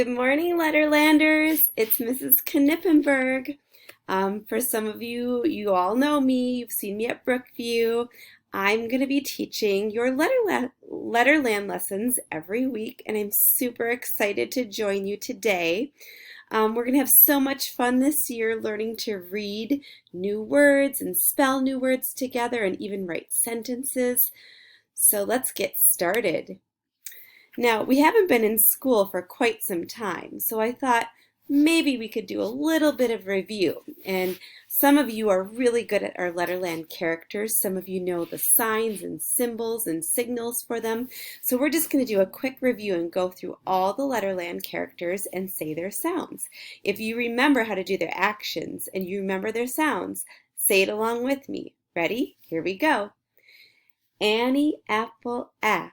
Good morning, Letterlanders. It's Mrs. Knippenberg. For some of you, you all know me. You've seen me at Brookview. I'm going to be teaching your Letterland lessons every week, and I'm super excited to join you today. We're going to have so much fun this year learning to read new words and spell new words together and even write sentences. So let's get started. Now, we haven't been in school for quite some time, so I thought maybe we could do a little bit of review. And some of you are really good at our Letterland characters. Some of you know the signs and symbols and signals for them. So we're just going to do a quick review and go through all the Letterland characters and say their sounds. If you remember how to do their actions and you remember their sounds, say it along with me. Ready? Here we go. Annie, apple, ah.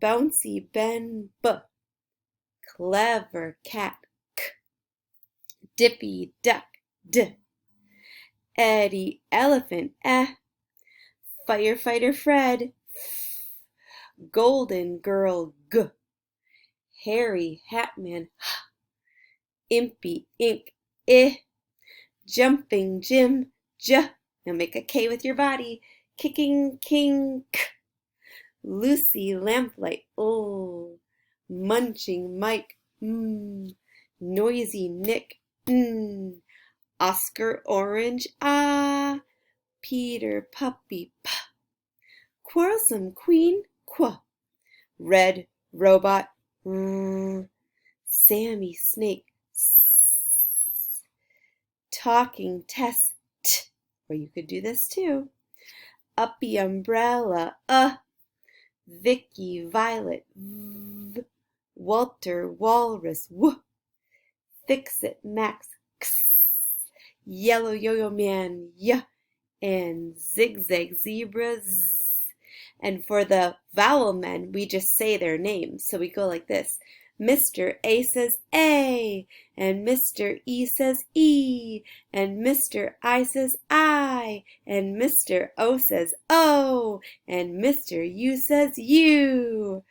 Bouncy Ben B, clever cat K, Dippy duck D, Eddie elephant Eh, firefighter Fred F, golden girl G, Harry Hatman H, Impy ink I, jumping Jim J. Now make a K with your body. Kicking king K, Lucy lamplight, oh, munching Mike, noisy Nick, Oscar orange, ah, Peter puppy, p, quarrelsome queen, qu, red robot, Sammy snake, s, talking Tess, t, or you could do this too, uppy umbrella, Vicky Violet, v, Walter Walrus, w, Fix-It Max, x, Yellow Yo-Yo Man, y, and Zigzag Zebra, z. And for the vowel men, we just say their names. So we go like this. Mr. A says A, and Mr. E says E, and Mr. I says I, and Mr. O says O, and Mr. U says U.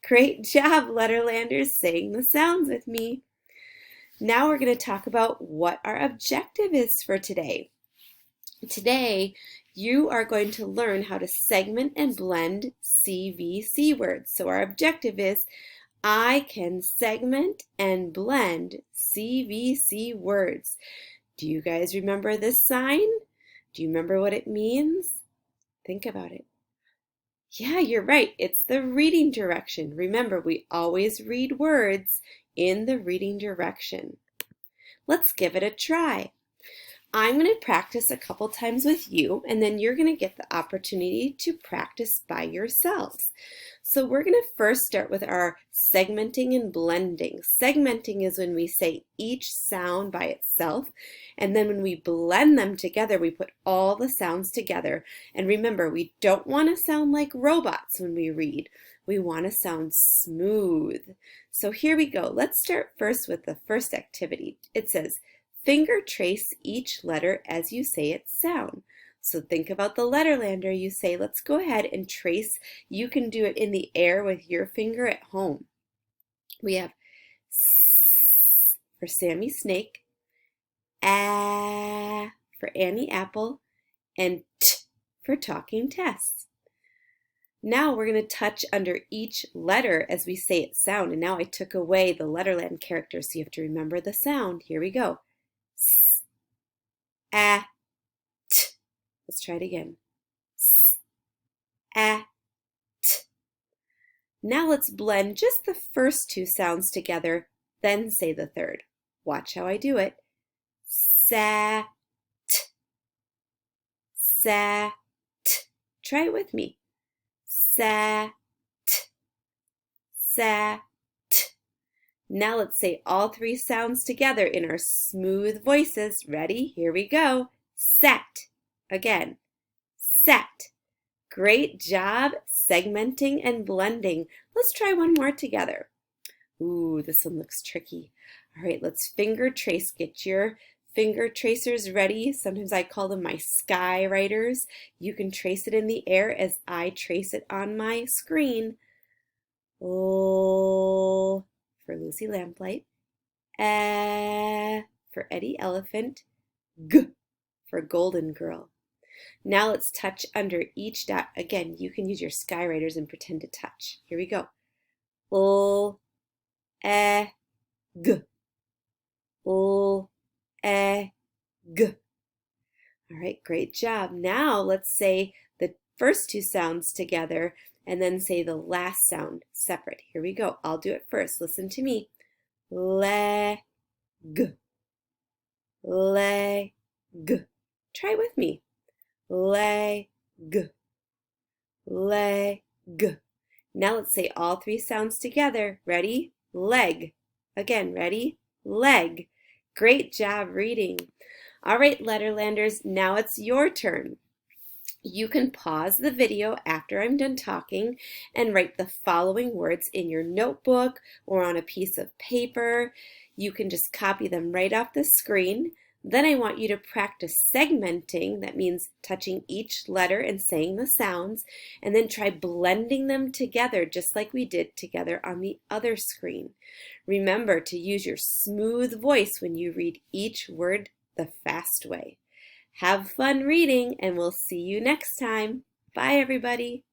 Great job, Letterlanders, saying the sounds with me. Now we're going to talk about what our objective is for today. Today, you are going to learn how to segment and blend CVC words. So our objective is I can segment and blend CVC words. Do you guys remember this sign? Do you remember what it means? Think about it. Yeah, you're right. It's the reading direction. Remember, we always read words in the reading direction. Let's give it a try. I'm going to practice a couple times with you, and then you're going to get the opportunity to practice by yourselves. So we're going to first start with our segmenting and blending. Segmenting is when we say each sound by itself, and then when we blend them together, we put all the sounds together. And remember, we don't want to sound like robots when we read. We want to sound smooth. So here we go. Let's start first with the first activity. It says, finger trace each letter as you say its sound. So think about the Letterlander. You say, let's go ahead and trace. You can do it in the air with your finger at home. We have S for Sammy Snake, A for Annie Apple, and T for Talking Tess. Now we're going to touch under each letter as we say its sound. And now I took away the Letterland character, so you have to remember the sound. Here we go. S, A, T. Let's try it again. S, A, T. Now let's blend just the first two sounds together, then say the third. Watch how I do it. Sa, T, sa, T. Try it with me. Sa, T, sa, T. Now let's say all three sounds together in our smooth voices. Ready? Here we go. Sat. Again. Sat. Great job segmenting and blending. Let's try one more together. Ooh, this one looks tricky. All right, let's finger trace. Get your finger tracers ready. Sometimes I call them my sky writers. You can trace it in the air as I trace it on my screen. L for Lucy Lamplight, for Eddie Elephant, G for Golden Girl. Now let's touch under each dot. Again, you can use your skywriters and pretend to touch. Here we go. L, G. L, G. All right, great job. Now let's say the first two sounds together and then say the last sound separate. Here we go. I'll do it first. Listen to me. Leg. Leg. Try with me. Leg. Leg. Now let's say all three sounds together. Ready? Leg. Again, ready? Leg. Great job reading. All right, Letterlanders, now it's your turn. You can pause the video after I'm done talking and write the following words in your notebook or on a piece of paper. You can just copy them right off the screen. Then I want you to practice segmenting. That means touching each letter and saying the sounds, and then try blending them together just like we did together on the other screen. Remember to use your smooth voice when you read each word the fast way. Have fun reading, and we'll see you next time. Bye, everybody.